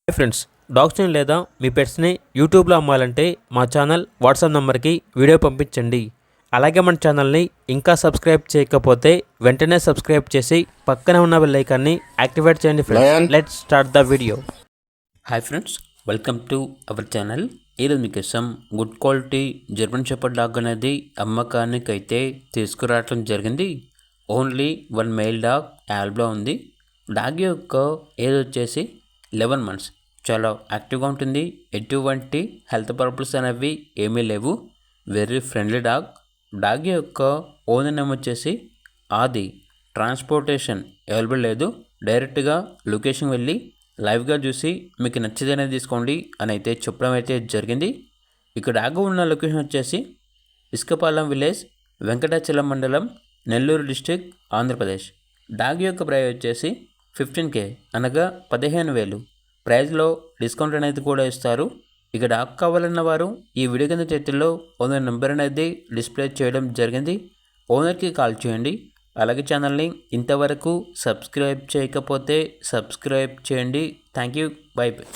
Hi friends, డాగ్స్ని లేదా మీ పెట్స్ని యూట్యూబ్లో అమ్మాలంటే మా ఛానల్ వాట్సాప్ నెంబర్కి వీడియో పంపించండి. అలాగే మన ఛానల్ని ఇంకా సబ్స్క్రైబ్ చేయకపోతే వెంటనే సబ్స్క్రైబ్ చేసి పక్కనే ఉన్న బెల్ ఐకాన్ని యాక్టివేట్ చేయండి friends. Let's start the video. Hi friends, welcome to our channel. ఈరోజు మీకోసం good quality German shepherd dog అనేది అమ్మకానికి అయితే తీసుకురావడం జరిగింది. ఓన్లీ వన్ మెయిల్ డాగ్ అవైలబుల్గా ఉంది. డాగ్ యొక్క ఏజ్ వచ్చేసి 11 months. చాలా యాక్టివ్గా ఉంటుంది. ఎటువంటి హెల్త్ ప్రాబ్లమ్స్ అనేవి ఏమీ లేవు. Very friendly dog. డాగ్ యొక్క ఓనర్ నేమ్ వచ్చేసి ఆది. ట్రాన్స్పోర్టేషన్ అవైలబుల్ లేదు. డైరెక్ట్గా లొకేషన్ వెళ్ళి లైవ్గా చూసి మీకు నచ్చేదనేది తీసుకోండి అని అయితే చెప్పడం అయితే జరిగింది. ఇక డాగ్ ఉన్న లొకేషన్ వచ్చేసి ఇసుకపాలెం విలేజ్, వెంకటాచలం మండలం, నెల్లూరు డిస్టిక్, ఆంధ్రప్రదేశ్. డాగ్ యొక్క ప్రైస్ వచ్చేసి 15K అనగా 15,000. ప్రైజ్లో డిస్కౌంట్ అనేది కూడా ఇస్తారు. ఇక డాగ్ కావాలన్న వారు ఈ వీడియో కింద టైటిల్లో ఓనర్ నెంబర్ అనేది డిస్ప్లే చేయడం జరిగింది. ఓనర్కి కాల్ చేయండి. అలాగే ఛానల్ని ఇంతవరకు సబ్స్క్రైబ్ చేయకపోతే సబ్స్క్రైబ్ చేయండి. Thank you. By by.